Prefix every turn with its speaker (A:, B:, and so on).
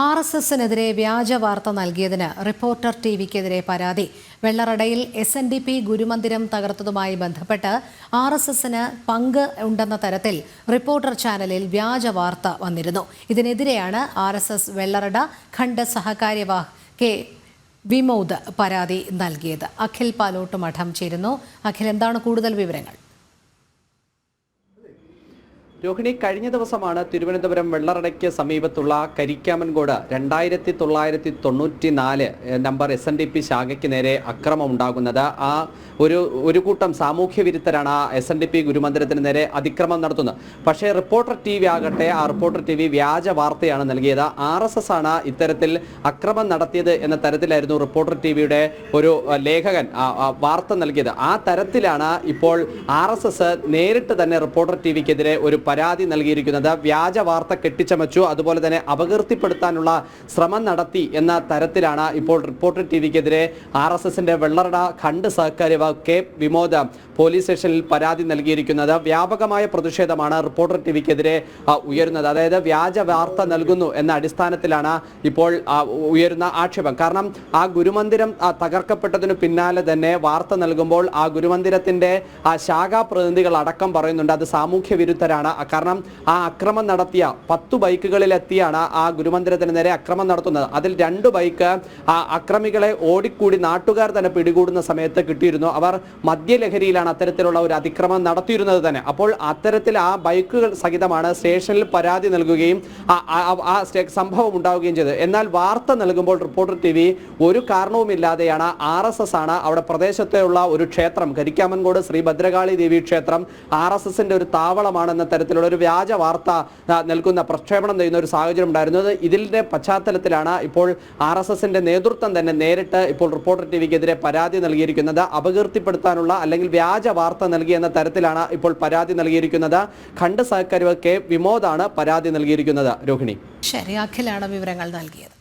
A: RSSനെതിരെ വ്യാജ വാർത്ത നൽകിയതിന് റിപ്പോർട്ടർ ടിവിക്കെതിരെ പരാതി. വെള്ളറടയിൽ SNDP ഗുരുമന്ദിരം തകർത്തതുമായി ബന്ധപ്പെട്ട് RSSന് പങ്ക് ഉണ്ടെന്ന തരത്തിൽ റിപ്പോർട്ടർ ചാനലിൽ വ്യാജ വാർത്ത വന്നിരുന്നു. ഇതിനെതിരെയാണ് RSS വെള്ളറട ഖണ്ഡ് സഹകാര്യവാഹ് കെ വിമോദ് പരാതി നൽകിയത്. അഖിൽ പാലോട്ട് മഠം ചേരുന്നു. അഖിൽ, എന്താണ് കൂടുതൽ വിവരങ്ങൾ?
B: രോഹിണി, കഴിഞ്ഞ ദിവസമാണ് തിരുവനന്തപുരം വെള്ളറടയ്ക്ക് സമീപത്തുള്ള കരിക്കാമൻകോട് 2994 നമ്പർ SNDP ശാഖയ്ക്ക് നേരെ അക്രമം ഉണ്ടാകുന്നത്. ഒരു കൂട്ടം സാമൂഹ്യ വിരുദ്ധരാണ് SNDP ഗുരുമന്ദിരത്തിന് നേരെ അതിക്രമം നടത്തുന്നത്. പക്ഷേ റിപ്പോർട്ടർ TV ആകട്ടെ, ആ റിപ്പോർട്ടർ TV വ്യാജ വാർത്തയാണ് നൽകിയത്. RSS ആണ് ഇത്തരത്തിൽ അക്രമം നടത്തിയത് എന്ന തരത്തിലായിരുന്നു റിപ്പോർട്ടർ TVയുടെ ഒരു ലേഖകൻ വാർത്ത നൽകിയത്. ആ തരത്തിലാണ് ഇപ്പോൾ RSS നേരിട്ട് തന്നെ റിപ്പോർട്ടർ TVക്കെതിരെ ഒരു പരാതി നൽകിയിരിക്കുന്നത്. വ്യാജ വാർത്ത കെട്ടിച്ചമച്ചു, അതുപോലെ തന്നെ അപകീർത്തിപ്പെടുത്താനുള്ള ശ്രമം നടത്തി എന്ന തരത്തിലാണ് ഇപ്പോൾ റിപ്പോർട്ടർ TVക്കെതിരെ RSSന്റെ വെള്ളറട ഖണ്ഡ് സഹകാര്യവാഹ് കെ വിമോദ് പോലീസ് സ്റ്റേഷനിൽ പരാതി നൽകിയിരിക്കുന്നത്. വ്യാപകമായ പ്രതിഷേധമാണ് റിപ്പോർട്ടർ TVക്കെതിരെ ഉയരുന്നത്. അതായത് വ്യാജ വാർത്ത നൽകുന്നു എന്ന അടിസ്ഥാനത്തിലാണ് ഇപ്പോൾ ഉയരുന്ന ആക്ഷേപം. കാരണം ആ ഗുരുമന്ദിരം തകർക്കപ്പെട്ടതിനു പിന്നാലെ തന്നെ വാർത്ത നൽകുമ്പോൾ ആ ഗുരുമന്ദിരത്തിന്റെ ശാഖാ പ്രതിനിധികൾ അടക്കം പറയുന്നുണ്ട് അത് സാമൂഹ്യ വിരുദ്ധരാണ്. കാരണം ആ അക്രമം നടത്തിയ 10 ബൈക്കുകളിലെത്തിയാണ് ആ ഗുരുമന്ദിരത്തിന് നേരെ അക്രമം നടത്തുന്നത്. അതിൽ 2 ബൈക്ക് അക്രമികളെ ഓടിക്കൂടി നാട്ടുകാർ തന്നെ പിടികൂടുന്ന സമയത്ത് കിട്ടിയിരുന്നു. അവർ മദ്യലഹരിയിലാണ് അത്തരത്തിലുള്ള ഒരു അതിക്രമം നടത്തിയിരുന്നത് തന്നെ. അപ്പോൾ അത്തരത്തിൽ ആ ബൈക്കുകൾ സഹിതമാണ് സ്റ്റേഷനിൽ പരാതി നൽകുകയും ആ സംഭവം ഉണ്ടാവുകയും ചെയ്തത്. എന്നാൽ വാർത്ത നൽകുമ്പോൾ റിപ്പോർട്ടർ TV ഒരു കാരണവുമില്ലാതെയാണ് RSS ആണ് അവിടെ പ്രദേശത്തുള്ള ഒരു ക്ഷേത്രം, കരിക്കാമൻകോട് ശ്രീ ഭദ്രകാളി ദേവി ക്ഷേത്രം RSSന്റെ ഒരു താവളമാണെന്ന തരത്തിലുള്ള ഒരു വ്യാജ വാർത്ത നൽകുന്ന പ്രക്ഷേപണം ചെയ്യുന്ന ഒരു സാഹചര്യം ഉണ്ടായിരുന്നത്. ഇതിന്റെ പശ്ചാത്തലത്തിലാണ് ഇപ്പോൾ RSSന്റെ നേതൃത്വം തന്നെ നേരിട്ട് ഇപ്പോൾ റിപ്പോർട്ടർ TVക്കെതിരെ പരാതി നൽകിയിരിക്കുന്നത്. അപകീർത്തിപ്പെടുത്താനുള്ള അല്ലെങ്കിൽ വ്യാജ വാർത്ത നൽകിയെന്ന തരത്തിലാണ് ഇപ്പോൾ പരാതി നൽകിയിരിക്കുന്നത്. ഖണ്ഡ് സഹകാര്യവാഹ് കെ വിമോദാണ് പരാതി നൽകിയിരിക്കുന്നത്. രോഹിണി,
A: ശരി, അഖിലാണ് വിവരങ്ങൾ നൽകിയത്.